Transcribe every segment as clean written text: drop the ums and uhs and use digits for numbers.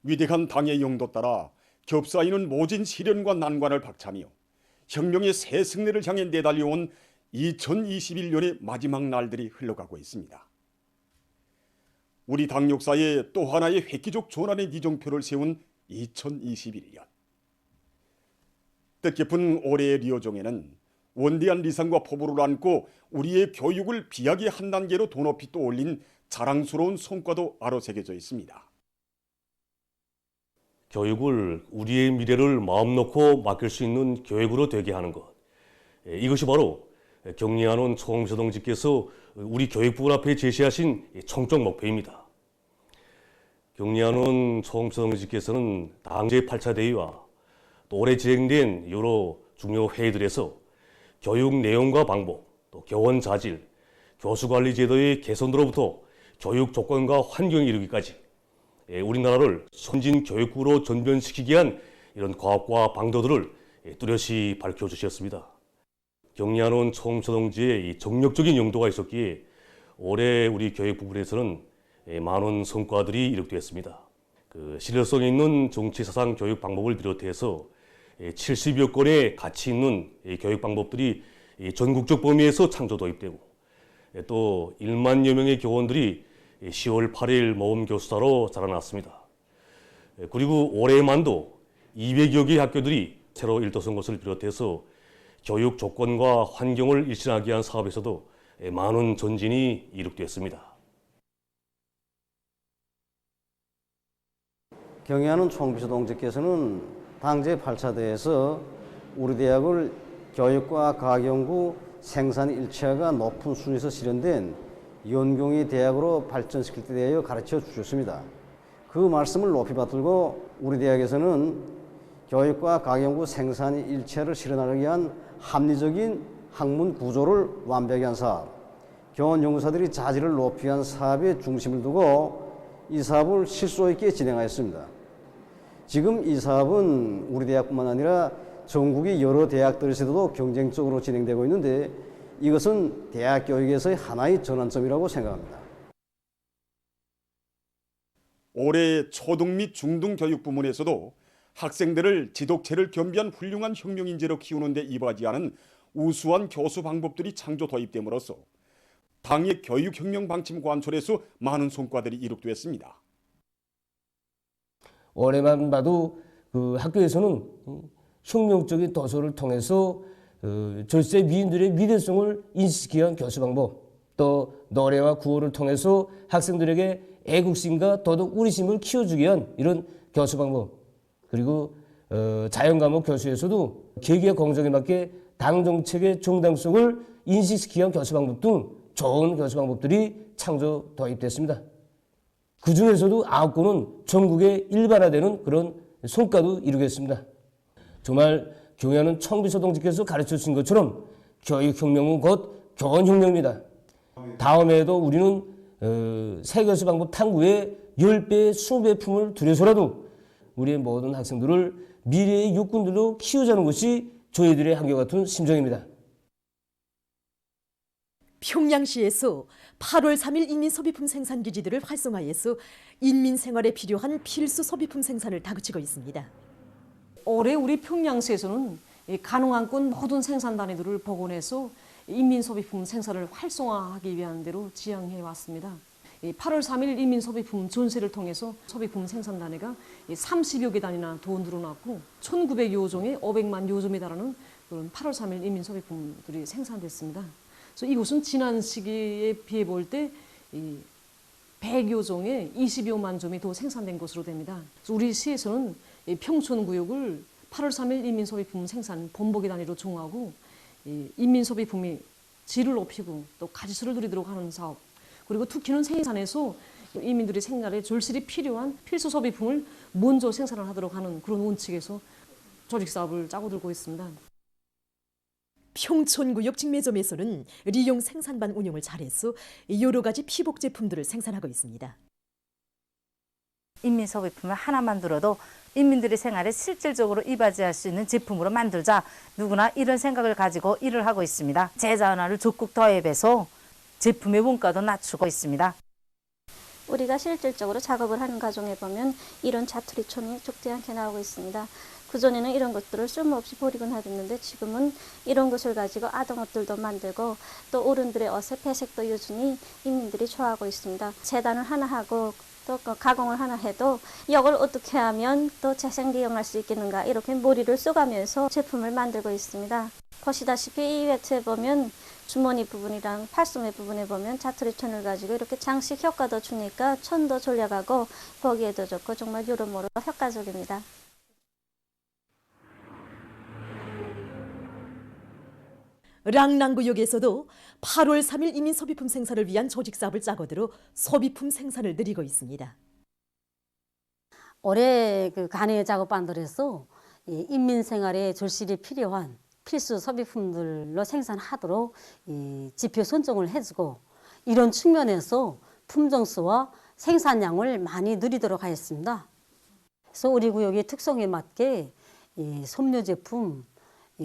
위대한 당의 용도 따라 겹사이는 모진 시련과 난관을 박차며 혁명의 새 승리를 향해 내달려온 2021년의 마지막 날들이 흘러가고 있습니다. 우리 당 역사에 또 하나의 획기적 전환의 이정표를 세운 2021년. 뜻깊은 올해의 리오종에는 원대한 리상과 포부를 안고 우리의 교육을 비약의 한 단계로 더 높이 떠올린 자랑스러운 성과도 아로새겨져 있습니다. 교육을 우리의 미래를 마음 놓고 맡길 수 있는 교육으로 되게 하는 것. 이것이 바로 경리하는 총무서동지께서 우리 교육부 앞에 제시하신 총적 목표입니다. 경리하는 총무서동지께서는 당 제8차 대의와 또 올해 진행된 여러 중요 회의들에서 교육 내용과 방법, 또 교원 자질, 교수관리 제도의 개선으로부터 교육 조건과 환경에 이르기까지 우리나라를 선진 교육국으로 전변시키기 위한 이런 과업과 방도들을 뚜렷이 밝혀주셨습니다. 경리하는 총무서동지의 정력적인 용도가 있었기에 올해 우리 교육부 부분에서는 많은 성과들이 이룩되었습니다. 실효성 있는 정치사상 교육 방법을 비롯해서 70여 건의 가치 있는 교육 방법들이 전국적 범위에서 창조 도입되고 또 1만여 명의 교원들이 10월 8일 모범 교수사로 자라났습니다. 그리고 올해만도 200여 개의 학교들이 새로 일도선 것을 비롯해서 교육 조건과 환경을 일신하게 위한 사업에서도 많은 전진이 이룩되었습니다. 경의하는 총비서동지께서는 당 제8차 대회에서 우리 대학을 교육과 과학연구 생산 일체화가 높은 순위에서 실현된 연공의 대학으로 발전시킬 때 대하여 가르쳐 주셨습니다. 그 말씀을 높이 받들고 우리 대학에서는 교육과 과학연구 생산 일체화를 실현하기 위한 합리적인 학문 구조를 완벽히 한 사업, 교원 연구사들이 자질을 높이기 위한 사업에 중심을 두고 이 사업을 실소 있게 진행하였습니다. 지금 이 사업은 우리 대학뿐만 아니라 전국의 여러 대학들에서도 경쟁적으로 진행되고 있는데 이것은 대학 교육에서의 하나의 전환점이라고 생각합니다. 올해 초등 및 중등 교육 부문에서도 학생들을 지독체를 겸비한 훌륭한 혁명인재로 키우는 데 이바지하는 우수한 교수 방법들이 창조 도입됨으로써 당의 교육혁명 방침 관철에서 많은 성과들이 이룩되었습니다. 올해만 봐도 학교에서는 혁명적인 도서를 통해서 절세 미인들의 미래성을 인식하기 위한 교수 방법, 또 노래와 구호를 통해서 학생들에게 애국심과 도덕 우리심을 키워주기 위한 이런 교수 방법, 그리고 자연과목 교수에서도 계기와 공정에 맞게 당 정책의 정당성을 인식시키기 위한 교수 방법 등 좋은 교수 방법들이 창조 도입됐습니다. 그 중에서도 9건은 전국에 일반화되는 그런 성과도 이루겠습니다. 정말 경의하는 총비서동지께서 가르쳐 주신 것처럼 교육혁명은 곧 교원혁명입니다. 다음에도 우리는 새 교수 방법 탐구에 10배, 20배 품을 들여서라도 우리의 모든 학생들을 미래의 육군들로 키우자는 것이 저희들의 한결같은 심정입니다. 평양시에서 8월 3일 인민소비품 생산 기지들을 활성화해서 인민생활에 필요한 필수 소비품 생산을 다그치고 있습니다. 올해 우리 평양시에서는 가능한 건 모든 생산 단위들을 복원해서 인민소비품 생산을 활성화하기 위한 대로 지향해 왔습니다. 8월 3일 인민소비품 전세를 통해서 소비품 생산 단위가 30여 개 단위나 더 늘어났고 1900여 종에 500만 요점에 달하는 그런 8월 3일 인민소비품들이 생산됐습니다. 그래서 이곳은 지난 시기에 비해 볼 때 100여 종에 20여만 점이 더 생산된 것으로 됩니다. 그래서 우리 시에서는 평촌구역을 8월 3일 인민소비품 생산 본보기 단위로 정하고 인민소비품이 질을 높이고 또 가치수를 누리도록 하는 사업, 그리고 특히는 생산에서 인민들의 생활에 절실히 필요한 필수 소비품을 먼저 생산을 하도록 하는 그런 원칙에서 조직 사업을 짜고 들고 있습니다. 평촌구역 직매점에서는 리용 생산반 운영을 잘해서 여러 가지 피복 제품들을 생산하고 있습니다. 인민소비품을 하나만 들어도 인민들의 생활에 실질적으로 이바지할 수 있는 제품으로 만들자, 누구나 이런 생각을 가지고 일을 하고 있습니다. 제자원화를 적극 도입해서 제품의 원가도 낮추고 있습니다. 우리가 실질적으로 작업을 하는 과정에 보면 이런 자투리촌이 족대하게 나오고 있습니다. 그전에는 이런 것들을 쓸모없이 버리곤 하였는데 지금은 이런 것을 가지고 아동옷들도 만들고 또 어른들의 옷의 배색도 여전히 인민들이 좋아하고 있습니다. 재단을 하나 하고 또 가공을 하나 해도 이걸 어떻게 하면 또 재생利用할 수 있겠는가 이렇게 머리를 써가면서 제품을 만들고 있습니다. 보시다시피 이 외투에 보면 주머니 부분이랑 팔소매 부분에 보면 자투리천을 가지고 이렇게 장식 효과도 주니까 천도 졸려가고 보기에도 좋고 정말 여러모로 효과적입니다. 랑랑구역에서도 8월 3일 이민 소비품 생산을 위한 조직 사업을 짜고들어 소비품 생산을 늘리고 있습니다. 올해 그 간의 작업반들에서 인민 생활에 절실히 필요한 필수 소비품들로 생산하도록 지표 선정을 해주고 이런 측면에서 품종수와 생산량을 많이 늘리도록 하였습니다. 그래서 우리 구역의 특성에 맞게 섬유 제품,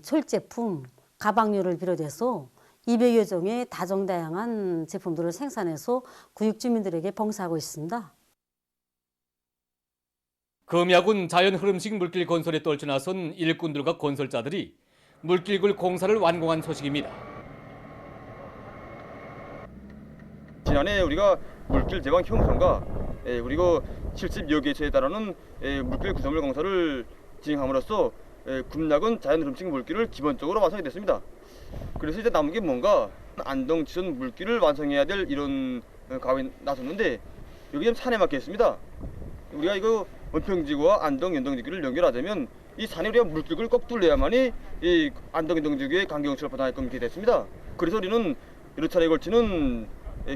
철 제품, 가방류를 비롯해서 200여 종의 다종다양한 제품들을 생산해서 구역 주민들에게 봉사하고 있습니다. 금야군 자연흐름식 물길 건설에 떨쳐나선 일꾼들과 건설자들이 물길굴 공사를 완공한 소식입니다. 지난해 우리가 물길 제방 형성과 그리고 70여 개소에 따르는 물길 구조물 공사를 진행함으로써 금야군 자연흐름식 물길을 기본적으로 완성이 됐습니다. 그래서 이제 남은 게 뭔가 안동 지선 물길을 완성해야 될 이런 가업에 나섰는데 여기 산에 막혀 있습니다. 우리가 이거 은평지구와 안동 연동지구를 연결하자면 이 산에 우리가 물길을 꼭 뚫려야만이 이 안동 연동지구의 강경치를 보장하게끔 이렇게 됐습니다. 그래서 우리는 여러 차례에 걸치는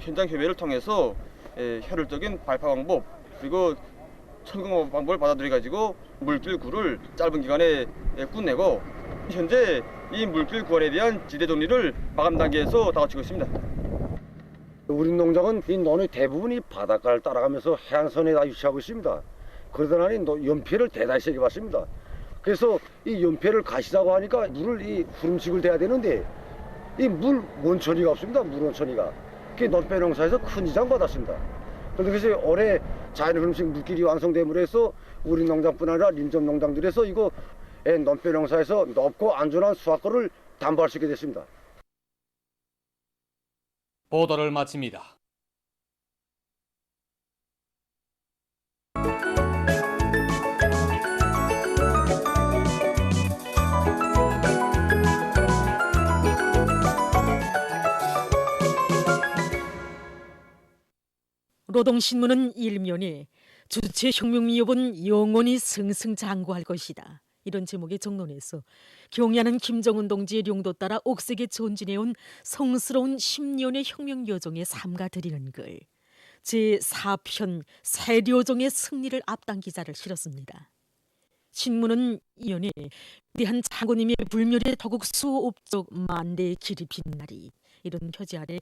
현장 협의를 통해서 효율적인 발파 방법 그리고 철공 방법을 받아들여 가지고 물길 구를 짧은 기간에 끝내고 현재 이 물길 구간에 대한 지대 정리를 마감 단계에서 다 마치고 있습니다. 우리 농장은 이 논의 대부분이 바닷가를 따라가면서 해안선에 다 위치하고 있습니다. 그러다 보니 연폐를 대단히 세게 받습니다. 그래서 이 연폐를 가시자고 하니까 물을 이 후름식을 대야 되는데 이 물 원천이가 없습니다. 물 원천이가. 그 논배농사에서 큰 지장 받았습니다. 그래서 올해 자연흐름식 물길이 완성됨으로 해서 우리 농장뿐 아니라邻접 농장들에서 이거 논배농사에서 넓고 안전한 수확거를 담보할 수 있게 됐습니다. 보도를 마칩니다. 노동신문은 일면에 주체 혁명위협은 영원히 승승장구할 것이다. 이런 제목의 정론에서 경야는 김정은 동지의 룡도 따라 옥색에 전진해온 성스러운 10년의 혁명 여정에 삼가드리는 글. 제4편 세료정의 승리를 앞당 기사를 실었습니다. 신문은 이연에 위대한 장군님의 불멸의 더국 수업적 만대의 길이 빛나리. 이런 표지 아래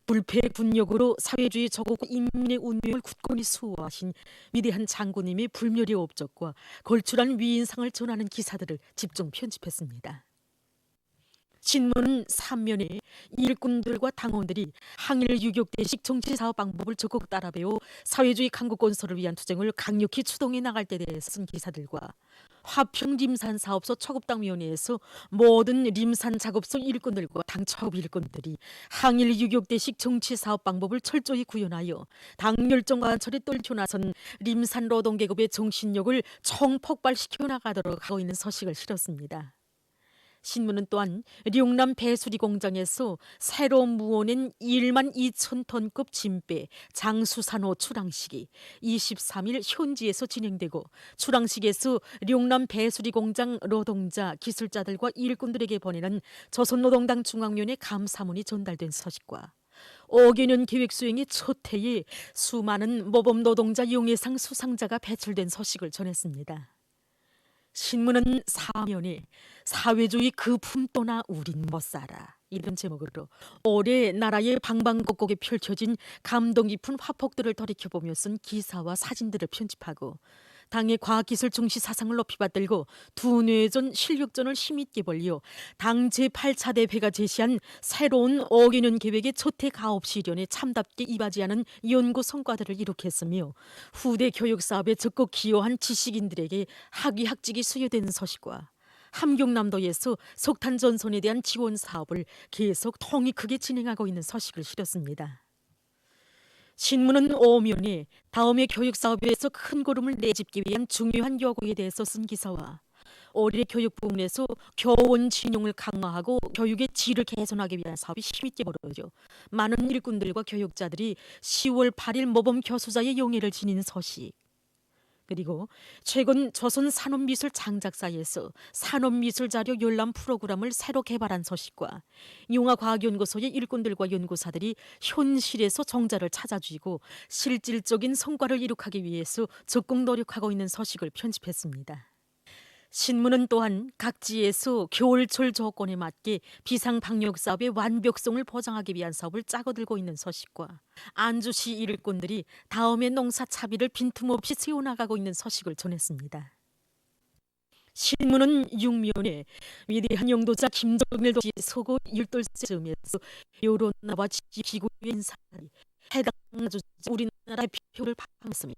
불패 군력으로 사회주의 저국 인민의 운명을 굳건히 수호하신 위대한 장군님의 불멸의 업적과 걸출한 위인상을 전하는 기사들을 집중 편집했습니다. 신문은 3면에 일꾼들과 당원들이 항일 유격대식 정치사업 방법을 적극 따라 배워 사회주의 강국 건설을 위한 투쟁을 강력히 추동해 나갈 때 대해 쓴 기사들과 화평 림산 사업소 초급당위원회에서 모든 림산 작업소 일꾼들과 당 초급 일꾼들이 항일 유격대식 정치사업 방법을 철저히 구현하여 당 열정과 안철에 떨쳐 나선 림산 노동계급의 정신력을 총폭발시켜 나가도록 하고 있는 서식을 실었습니다. 신문은 또한 룡남 배수리 공장에서 새로 무어낸 1만 2천 톤급 진배 장수산호 출항식이 23일 현지에서 진행되고 출항식에서 룡남 배수리 공장 노동자, 기술자들과 일꾼들에게 보내는 조선노동당 중앙위원회 감사문이 전달된 소식과 5개년 계획 수행의 첫 해에 수많은 모범노동자 용해상 수상자가 배출된 소식을 전했습니다. 신문은 사면에 사회주의 그 품도나 우린 못 살아 이런 제목으로 올해 나라의 방방곡곡에 펼쳐진 감동 깊은 화폭들을 돌이켜보며 쓴 기사와 사진들을 편집하고 당의 과학기술 중시 사상을 높이 받들고 두뇌전 실력전을 힘있게 벌려 당 제8차 대회가 제시한 새로운 어기는 계획의 초태 가업 실현에 참답게 이바지하는 연구 성과들을 이룩했으며 후대 교육 사업에 적극 기여한 지식인들에게 학위 학직이 수여되는 소식과 함경남도에서 석탄 전선에 대한 지원 사업을 계속 통이 크게 진행하고 있는 소식을 실었습니다. 신문은 오면에 다음의 교육 사업에서 큰 걸음을 내짚기 위한 중요한 요구에 대해서 쓴 기사와 올해 교육 부문에서 교원 진용을 강화하고 교육의 질을 개선하기 위한 사업이 힘있게 벌어져 많은 일꾼들과 교육자들이 10월 8일 모범 교수자의 영예를 지닌 소식, 그리고 최근 조선 산업미술 장작사에서 산업미술자료 열람 프로그램을 새로 개발한 소식과 용화과학연구소의 일꾼들과 연구사들이 현실에서 정자를 찾아주고 실질적인 성과를 이룩하기 위해서 적극 노력하고 있는 소식을 편집했습니다. 신문은 또한 각지에서 겨울철 조건에 맞게 비상방역사업의 완벽성을 보장하기 위한 사업을 짜고들고 있는 소식과 안주시 일꾼들이 다음의 농사 차비를 빈틈없이 세워나가고 있는 소식을 전했습니다. 신문은 육면에 위대한 영도자 김정일 동지 서거 12세쯤에서 여론나와 지기구의 인사들이 해당 우리나라 표를 방했으며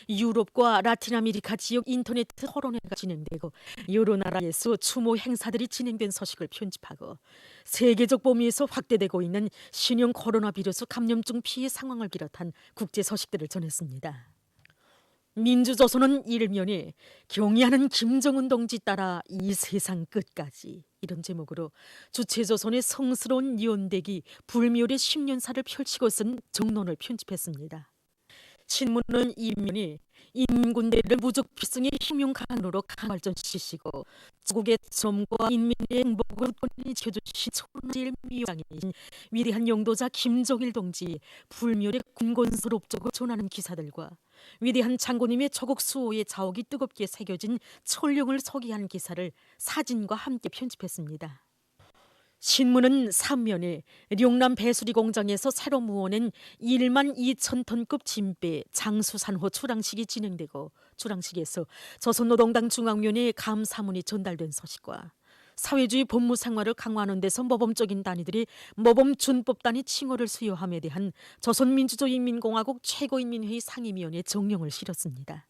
유럽과 라틴 아메리카 지역 인터넷 토론회가 진행되고 여러 나라에서 추모 행사들이 진행된 소식을 편집하고 세계적 범위에서 확대되고 있는 신형 코로나 바이러스 감염증 피해 상황을 비롯한 국제 소식들을 전했습니다. 민주조선은 일면에 경의하는 김정은 동지 따라 이 세상 끝까지, 이런 제목으로 주체조선의 성스러운 연대기 불멸의 10년사를 펼치고 쓴 정론을 편집했습니다. 신문은 일면에 인민군대를 무적 필승의 힘용 강으로 강발전시키시고 조국의 점과 인민의 행복을 굳건히 지켜주신 천하제일 미왕이신 위대한 영도자 김정일 동지 불멸의 군건설 업적을 전하는 기사들과 위대한 장군님의 조국 수호의 자옥이 뜨겁게 새겨진 철령을 소개한 기사를 사진과 함께 편집했습니다. 신문은 3면에 룡남 배수리 공장에서 새로 무어낸 1만 2천 톤급 진배 장수산호 출항식이 진행되고 출항식에서 조선노동당 중앙위원회에 감사문이 전달된 소식과 사회주의 법무 생활을 강화하는 데서 모범적인 단위들이 모범준법단위 칭호를 수여함에 대한 조선민주주의인민공화국 최고인민회의 상임위원회 정령을 실었습니다.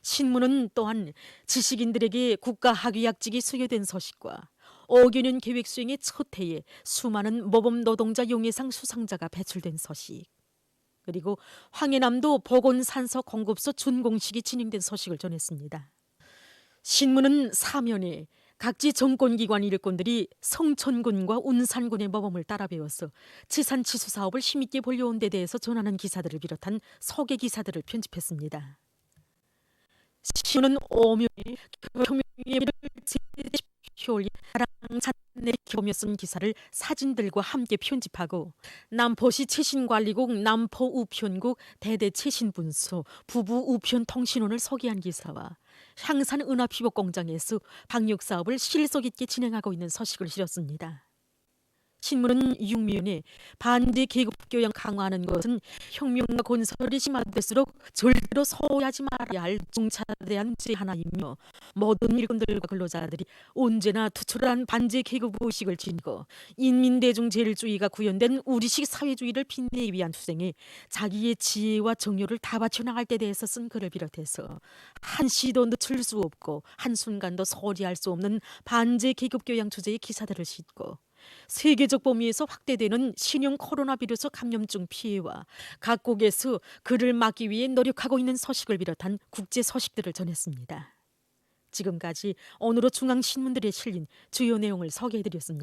신문은 또한 지식인들에게 국가학위학직이 수여된 소식과 5개년 계획 수행의 첫 해에 수많은 모범 노동자 용예상 수상자가 배출된 소식, 그리고 황해남도 보건산소 공급소 준공식이 진행된 소식을 전했습니다. 신문은 사면에 각지 정권기관 일꾼들이 성천군과 운산군의 모범을 따라 배워서 지산치수 사업을 힘있게 벌려온 데 대해서 전하는 기사들을 비롯한 소개 기사들을 편집했습니다. 신문은 오면에 혁명의 효리 사랑찬내 겸여 쓴 기사를 사진들과 함께 편집하고 남포시 최신관리국 남포우편국 대대최신분소 부부우편통신원을 소개한 기사와 향산은하피복공장에서 방역사업을 실속 있게 진행하고 있는 소식을 실었습니다. 신문은 육면에 반대 계급교양 강화하는 것은 혁명과 건설이 심화될수록 절대로 소홀하지 말아야 할 중차대한 문제 하나이며 모든 일꾼들과 근로자들이 언제나 투철한 반제 계급의식을 지니고 인민대중제일주의가 구현된 우리식 사회주의를 빛내기 위한 투쟁에 자기의 지혜와 정열을 다 바쳐 나갈 때 대해서 쓴 글을 비롯해서 한시도 늦출 수 없고 한순간도 소홀히할 수 없는 반제 계급교양 주제의 기사들을 싣고 세계적 범위에서 확대되는 신형 코로나 바이러스 감염증 피해와 각국에서 그를 막기 위해 노력하고 있는 소식을 비롯한 국제 소식들을 전했습니다. 지금까지 오늘의 중앙신문들에 실린 주요 내용을 소개해드렸습니다.